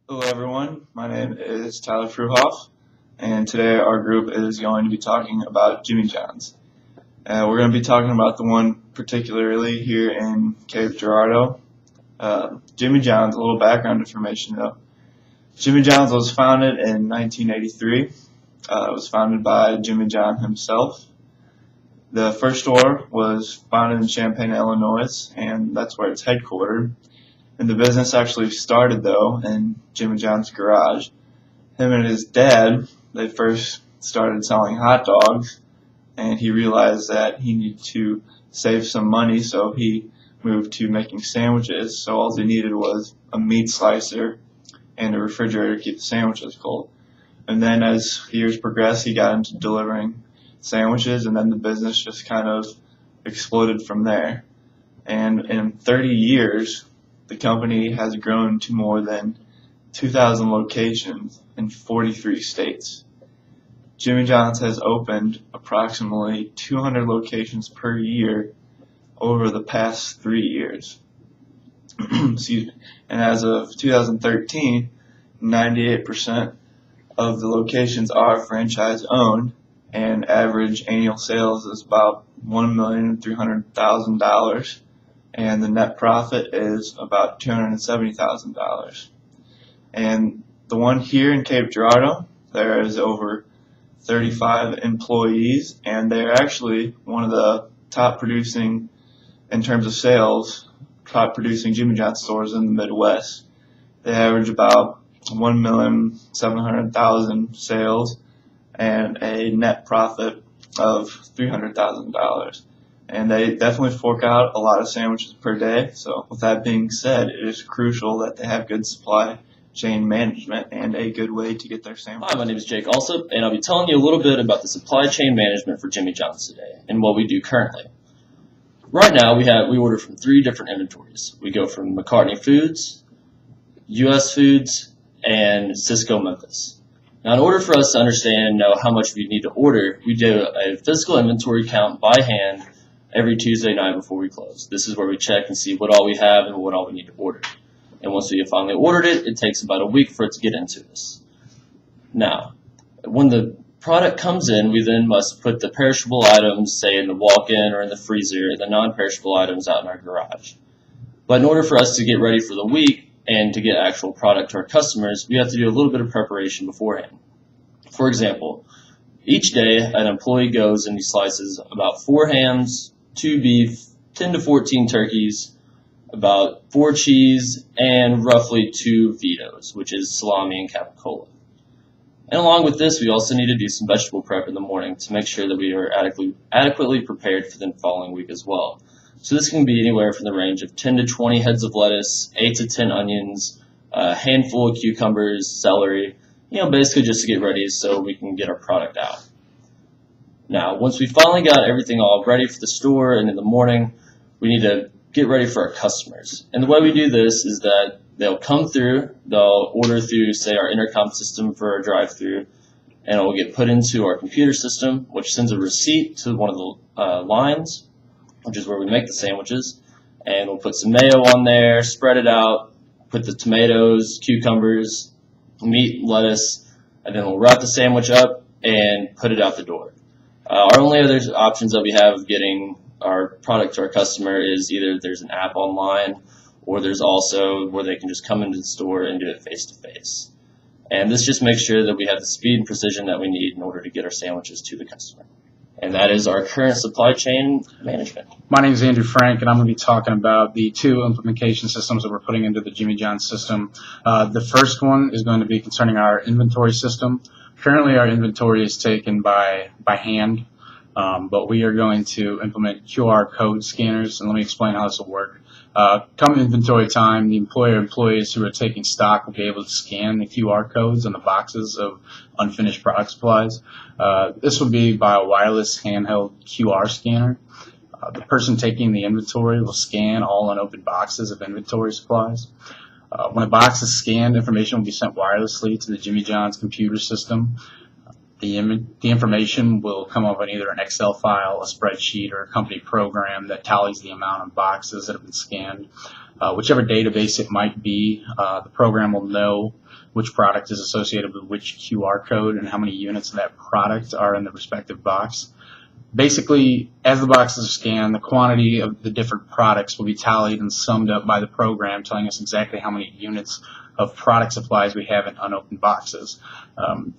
Hello everyone, my name is Tyler Fruhoff, and today our group is going to be talking about Jimmy John's. We're going to be talking about the one particularly here in Cape Girardeau. Jimmy John's, a little background information though. Jimmy John's was founded in 1983. It was founded by Jimmy John himself. The first store was founded in Champaign, Illinois, and that's where it's headquartered. And the business actually started, though, in Jimmy John's garage. Him and his dad, they first started selling hot dogs, and he realized that he needed to save some money, so he moved to making sandwiches. So all he needed was a meat slicer and a refrigerator to keep the sandwiches cold. And then as years progressed, he got into delivering sandwiches, and then the business just kind of exploded from there. And in 30 years, the company has grown to more than 2,000 locations in 43 states. Jimmy John's has opened approximately 200 locations per year over the past 3 years. Excuse me. And as of 2013, 98% of the locations are franchise owned, and average annual sales is about $1,300,000. And the net profit is about $270,000. And the one here in Cape Girardeau, there is over 35 employees, and they're actually one of the top producing, in terms of sales, top producing Jimmy John's stores in the Midwest. They average about 1,700,000 sales and a net profit of $300,000. And they definitely fork out a lot of sandwiches per day. So with that being said, it is crucial that they have good supply chain management and a good way to get their sandwiches. Hi, my name is Jake Alsop, and I'll be telling you a little bit about the supply chain management for Jimmy John's today and what we do currently. Right now, we order from 3 different inventories. We go from McCartney Foods, U.S. Foods, and Cisco Memphis. Now, in order for us to understand and know how much we need to order, we do a physical inventory count by hand every Tuesday night before we close. This is where we check and see what all we have and what all we need to order. And once we have finally ordered it, it takes about a week for it to get into us. Now, when the product comes in, we then must put the perishable items, say in the walk-in or in the freezer, and the non-perishable items out in our garage. But in order for us to get ready for the week and to get actual product to our customers, we have to do a little bit of preparation beforehand. For example, each day an employee goes and he slices about 4 hams, 2 beef, 10 to 14 turkeys, about 4 cheese, and roughly 2 Vitos, which is salami and capicola. And along with this, we also need to do some vegetable prep in the morning to make sure that we are adequately prepared for the following week as well. So this can be anywhere from the range of 10 to 20 heads of lettuce, 8 to 10 onions, a handful of cucumbers, celery, basically just to get ready so we can get our product out. Now, once we finally got everything all ready for the store and in the morning, we need to get ready for our customers. And the way we do this is that they'll come through, they'll order through, say, our intercom system for our drive-through, and it will get put into our computer system, which sends a receipt to one of the lines, which is where we make the sandwiches. And we'll put some mayo on there, spread it out, put the tomatoes, cucumbers, meat, lettuce, and then we'll wrap the sandwich up and put it out the door. Our only other options that we have of getting our product to our customer is either there's an app online or there's also where they can just come into the store and do it face-to-face. And this just makes sure that we have the speed and precision that we need in order to get our sandwiches to the customer. And that is our current supply chain management. My name is Andrew Frank, and I'm going to be talking about the 2 implementation systems that we're putting into the Jimmy John's system. The first one is going to be concerning our inventory system. Currently, our inventory is taken by hand, but we are going to implement QR code scanners, and let me explain how this will work. Come inventory time, the employees who are taking stock will be able to scan the QR codes on the boxes of unfinished product supplies. This will be by a wireless handheld QR scanner. The person taking the inventory will scan all unopened boxes of inventory supplies. When a box is scanned, information will be sent wirelessly to the Jimmy John's computer system. The information will come up on either an Excel file, a spreadsheet, or a company program that tallies the amount of boxes that have been scanned. Whichever database it might be, the program will know which product is associated with which QR code and how many units of that product are in the respective box. Basically, as the boxes are scanned, the quantity of the different products will be tallied and summed up by the program, telling us exactly how many units of product supplies we have in unopened boxes.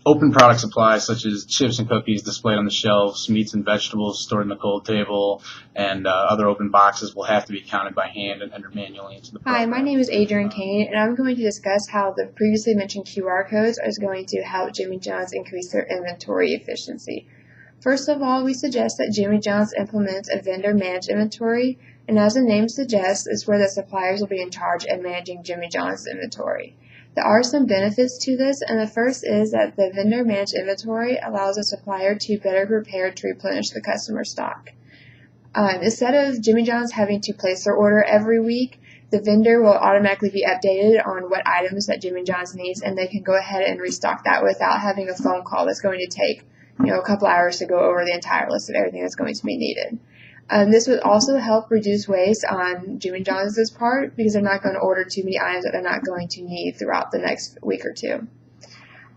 Open product supplies such as chips and cookies displayed on the shelves, meats and vegetables stored in the cold table, and other open boxes will have to be counted by hand and entered manually into the program. Hi, my name is Adrian Kane, and I'm going to discuss how the previously mentioned QR codes is going to help Jimmy John's increase their inventory efficiency. First of all, we suggest that Jimmy John's implements a vendor-managed inventory, and as the name suggests, it's where the suppliers will be in charge of managing Jimmy John's inventory. There are some benefits to this, and the first is that the vendor-managed inventory allows a supplier to better prepare to replenish the customer stock. Instead of Jimmy John's having to place their order every week, the vendor will automatically be updated on what items that Jimmy John's needs, and they can go ahead and restock that without having a phone call that's going to take a couple hours to go over the entire list of everything that's going to be needed. This would also help reduce waste on Jimmy John's part because they're not going to order too many items that they're not going to need throughout the next week or two.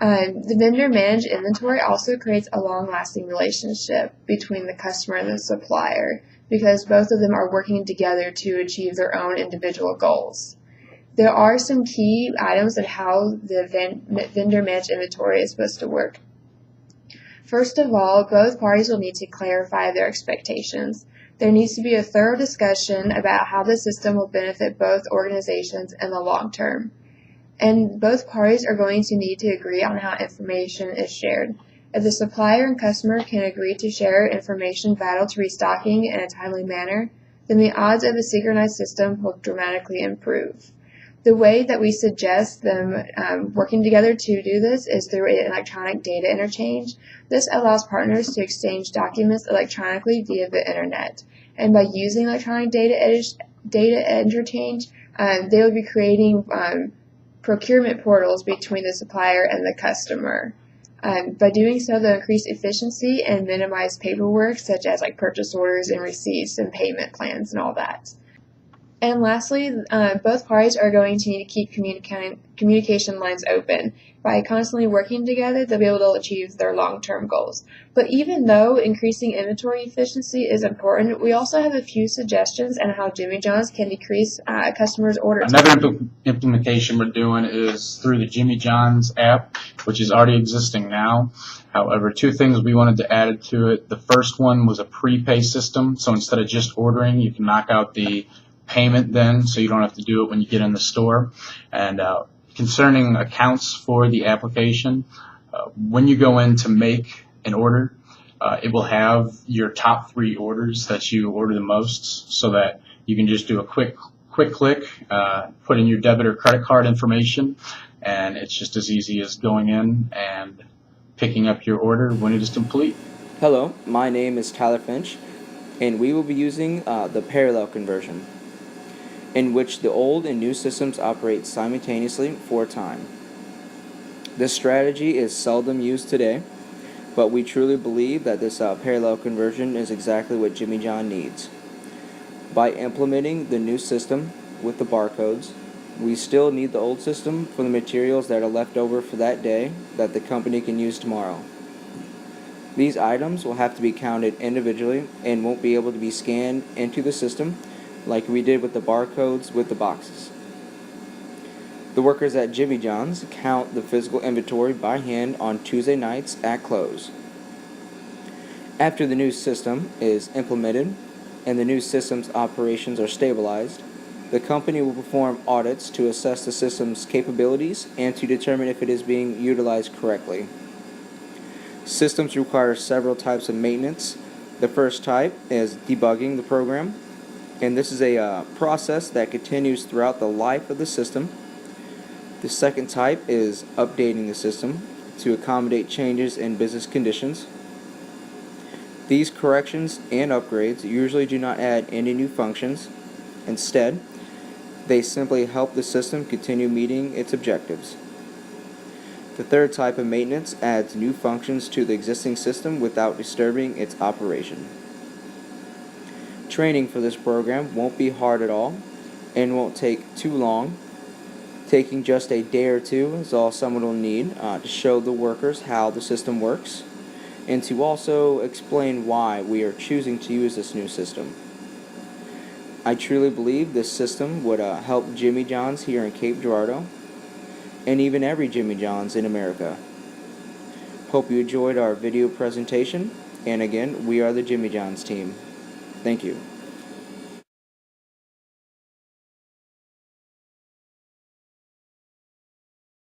The vendor-managed inventory also creates a long-lasting relationship between the customer and the supplier because both of them are working together to achieve their own individual goals. There are some key items on how the vendor-managed inventory is supposed to work. First of all, both parties will need to clarify their expectations. There needs to be a thorough discussion about how the system will benefit both organizations in the long term. And both parties are going to need to agree on how information is shared. If the supplier and customer can agree to share information vital to restocking in a timely manner, then the odds of a synchronized system will dramatically improve. The way that we suggest them working together to do this is through an electronic data interchange. This allows partners to exchange documents electronically via the internet. And by using electronic data interchange, they will be creating procurement portals between the supplier and the customer. By doing so, they'll increase efficiency and minimize paperwork, such as purchase orders and receipts and payment plans and all that. And lastly, both parties are going to need to keep communication lines open. By constantly working together, they'll be able to achieve their long-term goals. But even though increasing inventory efficiency is important, we also have a few suggestions on how Jimmy John's can decrease customers' order time. Another implementation we're doing is through the Jimmy John's app, which is already existing now. However, two things we wanted to add to it. The first one was a prepay system. So instead of just ordering, you can knock out the payment then, so you don't have to do it when you get in the store. And concerning accounts for the application, when you go in to make an order, it will have your top 3 orders that you order the most, so that you can just do a quick click, put in your debit or credit card information, and it's just as easy as going in and picking up your order when it is complete. Hello, my name is Tyler Finch, and we will be using the parallel conversion, in which the old and new systems operate simultaneously for a time. This strategy is seldom used today, but we truly believe that this parallel conversion is exactly what Jimmy John needs. By implementing the new system with the barcodes, we still need the old system for the materials that are left over for that day that the company can use tomorrow. These items will have to be counted individually and won't be able to be scanned into the system like we did with the barcodes with the boxes. The workers at Jimmy John's count the physical inventory by hand on Tuesday nights at close. After the new system is implemented and the new system's operations are stabilized, the company will perform audits to assess the system's capabilities and to determine if it is being utilized correctly. Systems require several types of maintenance. The first type is debugging the program, and this is a process that continues throughout the life of the system. The second type is updating the system to accommodate changes in business conditions. These corrections and upgrades usually do not add any new functions. Instead, they simply help the system continue meeting its objectives. The third type of maintenance adds new functions to the existing system without disturbing its operation. Training for this program won't be hard at all and won't take too long. Taking just a day or two is all someone will need to show the workers how the system works and to also explain why we are choosing to use this new system. I truly believe this system would help Jimmy John's here in Cape Girardeau and even every Jimmy John's in America. Hope you enjoyed our video presentation, and again, we are the Jimmy John's team. Thank you.